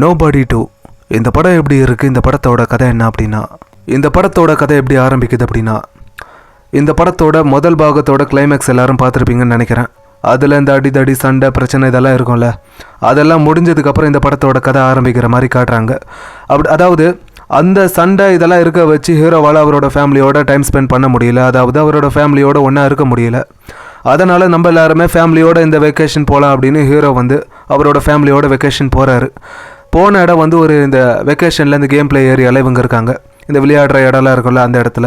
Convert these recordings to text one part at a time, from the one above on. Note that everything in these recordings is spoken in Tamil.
நோபடி 2 இந்த படம் எப்படி இருக்குது? இந்த படத்தோட கதை என்ன அப்படின்னா, இந்த படத்தோட கதை எப்படி ஆரம்பிக்குது அப்படின்னா, இந்த படத்தோட முதல் பாகத்தோட கிளைமேக்ஸ் எல்லாரும் பார்த்துருப்பீங்கன்னு நினைக்கிறேன். அதில் இந்த அடிதடி சண்டை பிரச்சனை இதெல்லாம் இருக்கும்ல, அதெல்லாம் முடிஞ்சதுக்கப்புறம் இந்த படத்தோட கதை ஆரம்பிக்கிற மாதிரி காட்டுறாங்க. அதாவது அந்த சண்டை இதெல்லாம் இருக்க வச்சு ஹீரோவால் அவரோட ஃபேமிலியோட டைம் ஸ்பெண்ட் பண்ண முடியல, அதாவது அவரோட ஃபேமிலியோட ஒன்றா இருக்க முடியல. அதனால் நம்ம எல்லாருமே ஃபேமிலியோட இந்த வெக்கேஷன் போகலாம் அப்படின்னு ஹீரோ வந்து அவரோட ஃபேமிலியோட வெக்கேஷன் போகிறாரு. போன இடம் வந்து ஒரு இந்த வெக்கேஷனில் இந்த கேம் பிளே ஏரியாவில் இவங்க இருக்காங்க. இந்த விளையாடுற இடம்லாம் இருக்கும்ல அந்த இடத்துல.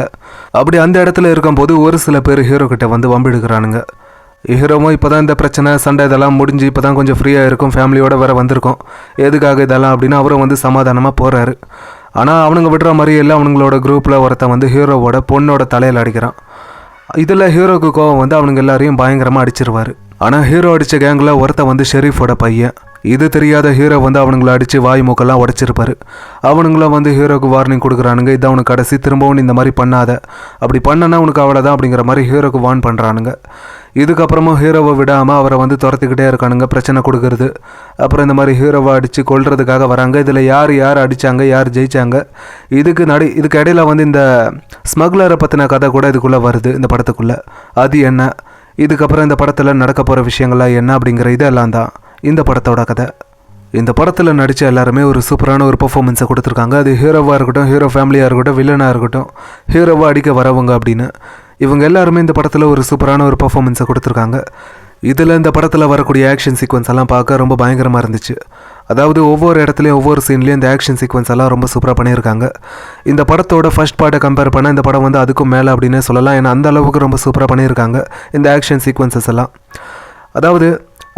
அப்படி அந்த இடத்துல இருக்கும்போது ஒரு சில பேர் ஹீரோ கிட்ட வந்து வம்பிடுக்கிறானுங்க. ஹீரோவும் இப்போ தான் இந்த பிரச்சனை சண்டை இதெல்லாம் முடிஞ்சு இப்போ தான் கொஞ்சம் ஃப்ரீயாக இருக்கும், ஃபேமிலியோடு வேறு வந்திருக்கோம், எதுக்காக இதெல்லாம் அப்படின்னு அவரும் வந்து சமாதானமாக போகிறாரு. ஆனால் அவனுங்க விடுற மாதிரி எல்லாம் அவனுங்களோட குரூப்பில் ஒருத்தன் வந்து ஹீரோவோட பொண்ணோட தலையில் அடிக்கிறான். இதில் ஹீரோக்கு கோவம் வந்து அவனுங்க எல்லாரையும் பயங்கரமாக அடிச்சிருவார். ஆனால் ஹீரோ அடித்த கேங்கில் ஒருத்தன் வந்து ஷெரீஃபோட பையன். இது தெரியாத ஹீரோ வந்து அவனுங்களை அடித்து வாய் மூக்கெல்லாம் உடச்சிருப்பாரு. அவனுங்களும் வந்து ஹீரோக்கு வார்னிங் கொடுக்குறானுங்க, இதை அவனுக்கு கடைசி திரும்பவும் இந்த மாதிரி பண்ணாத, அப்படி பண்ணனா உனக்கு அவ்வளோதான் அப்படிங்கிற மாதிரி ஹீரோக்கு வார்ன் பண்ணுறானுங்க. இதுக்கப்புறமும் ஹீரோவை விடாமல் அவரை வந்து துரத்துக்கிட்டே இருக்கானுங்க, பிரச்சனை கொடுக்குறது. அப்புறம் இந்த மாதிரி ஹீரோவை அடித்து கொல்றதுக்காக வராங்க. இதில் யார் அடித்தாங்க, யார் ஜெயித்தாங்க, இதுக்கு இடையில வந்து இந்த ஸ்மக்லரை பற்றின கதை கூட இதுக்குள்ளே வருது இந்த படத்துக்குள்ளே. அது என்ன, இதுக்கப்புறம் இந்த படத்தில் நடக்க போகிற விஷயங்கள்லாம் என்ன அப்படிங்கிற இதெல்லாம் தான் இந்த படத்தோட கதை. இந்த படத்தில் நடித்த எல்லாருமே ஒரு சூப்பரான ஒரு பர்ஃபார்மன்ஸை கொடுத்துருக்காங்க. அது ஹீரோவாக இருக்கட்டும், ஹீரோ ஃபேமிலியாக இருக்கட்டும், வில்லனாக இருக்கட்டும், ஹீரோவை அடிக்க வரவங்க அப்படின்னு இவங்க எல்லாருமே இந்த படத்தில் ஒரு சூப்பரான ஒரு பர்ஃபார்மன்ஸை கொடுத்துருக்காங்க. இதில் இந்த படத்தில் வரக்கூடிய ஆக்ஷன் சீக்வன்ஸ் எல்லாம் பார்க்க ரொம்ப பயங்கரமாக இருந்துச்சு. அதாவது ஒவ்வொரு இடத்துலையும் ஒவ்வொரு சீன்லேயும் இந்த ஆக்ஷன் சீக்வன்ஸ் எல்லாம் ரொம்ப சூப்பராக பண்ணியிருக்காங்க. இந்த படத்தோட ஃபர்ஸ்ட் பார்ட்டை கம்பேர் பண்ணால் இந்த படம் வந்து அதுக்கும் மேலே அப்படின்னு சொல்லலாம். ஏன்னா அந்த அளவுக்கு ரொம்ப சூப்பராக பண்ணியிருக்காங்க இந்த ஆக்ஷன் சீக்வன்சஸ் எல்லாம். அதாவது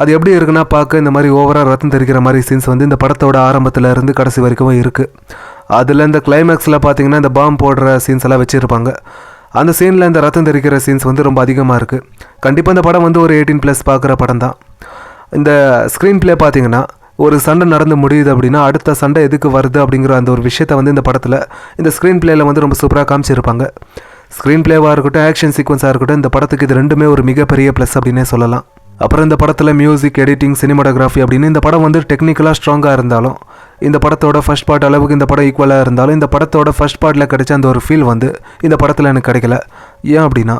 அது எப்படி இருக்குன்னா, பார்க்க இந்த மாதிரி ஓவராக ரத்தம் தெரிக்கிற மாதிரி சீன்ஸ் வந்து இந்த படத்தோட ஆரம்பத்தில் இருந்து கடைசி வரைக்கும் இருக்குது. அதில் இந்த கிளைமேக்ஸில் பார்த்தீங்கன்னா இந்த பாம்பு போடுற சீன்ஸ் எல்லாம் வச்சுருப்பாங்க. அந்த சீனில் இந்த ரத்தம் தெரிக்கிற சீன்ஸ் வந்து ரொம்ப அதிகமாக இருக்குது. கண்டிப்பாக இந்த படம் வந்து ஒரு 18+ பார்க்குற படம் தான். இந்த ஸ்க்ரீன் பிளே பார்த்தீங்கன்னா ஒரு சண்டை நடந்து முடியுது அப்படின்னா அடுத்த சண்டை எதுக்கு வருது அப்படிங்கிற அந்த ஒரு விஷயத்தை வந்து இந்த படத்தில் இந்த ஸ்க்ரீன் பிளேயில் வந்து ரொம்ப சூப்பராக காமிச்சிருப்பாங்க. ஸ்க்ரீன் பிளேவாக இருக்கட்டும், ஆக்ஷன் சீக்வன்ஸாக இருக்கட்டும், இந்த படத்துக்கு இது ரெண்டுமே ஒரு மிகப்பெரிய ப்ளஸ் அப்படின்னே சொல்லலாம். அப்புறம் இந்த படத்தில் மியூசிக், எடிட்டிங், சினிமாட்டோகிராஃபி அப்படின்னு இந்த படம் வந்து டெக்னிக்கலாக ஸ்ட்ராங்காக இருந்தாலும், இந்த படத்தோட ஃபர்ஸ்ட் பார்ட் அளவுக்கு இந்த படம் ஈக்குவலாக இருந்தாலும், இந்த படத்தோட ஃபர்ஸ்ட் பார்ட்டில் கிடைச்ச அந்த ஒரு ஃபீல் வந்து இந்த படத்தில் எனக்கு கிடைக்கல. ஏன் அப்படின்னா,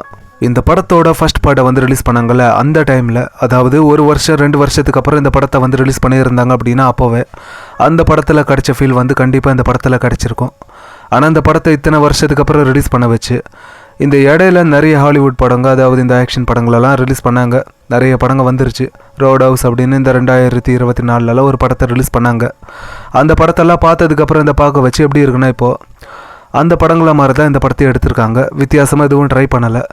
இந்த படத்தோட ஃபர்ஸ்ட் பார்ட்டை வந்து ரிலீஸ் பண்ணாங்கல்ல அந்த டைமில், அதாவது 1 வருஷம் 2 வருஷத்துக்கு அப்புறம் இந்த படத்தை வந்து ரிலீஸ் பண்ணியிருந்தாங்க அப்படின்னா அப்போவே அந்த படத்தில் கிடைச்ச ஃபீல் வந்து கண்டிப்பாக இந்த படத்தில் கிடைச்சிருக்கும். ஆனால் இந்த படத்தை இத்தனை வருஷத்துக்கு அப்புறம் ரிலீஸ் பண்ண வச்சு இந்த இடையில நிறைய ஹாலிவுட் படங்க, அதாவது இந்த ஆக்ஷன் படங்களெல்லாம் ரிலீஸ் பண்ணாங்க. நிறைய படங்கள் வந்துருச்சு. ரோட் ஹவுஸ் அப்படின்னு இந்த 2024 ஒரு படத்தை ரிலீஸ் பண்ணாங்க. அந்த படத்தெல்லாம் பார்த்ததுக்கப்புறம் இந்த பார்க்க வச்சு எப்படி இருக்குன்னா, இப்போது அந்த படங்களை மாதிரி தான் இந்த படத்தை எடுத்திருக்காங்க. வித்தியாசமாக எதுவும் ட்ரை பண்ணலை.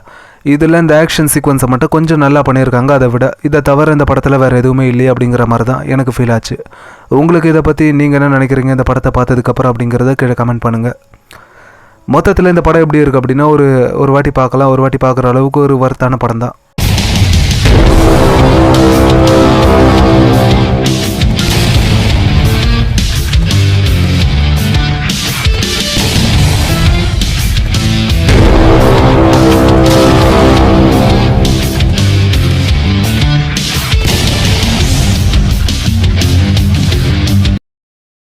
இதில் இந்த ஆக்ஷன் சீக்வன்ஸை மட்டும் கொஞ்சம் நல்லா பண்ணியிருக்காங்க. அதை விட இதை தவிர இந்த படத்தில் வேறு எதுவுமே இல்லையே அப்படிங்கிற மாதிரி தான் எனக்கு ஃபீல் ஆச்சு. உங்களுக்கு இதை பற்றி நீங்கள் என்ன நினைக்கிறீங்க இந்த படத்தை பார்த்ததுக்கப்புறம் அப்படிங்கிறத கீழே கமெண்ட் பண்ணுங்கள். மொத்தத்தில் இந்த படம் எப்படி இருக்குது அப்படின்னா, ஒரு வாட்டி பார்க்கலாம், ஒரு வாட்டி பார்க்குற அளவுக்கு ஒரு வர்த்தான படம் தான்.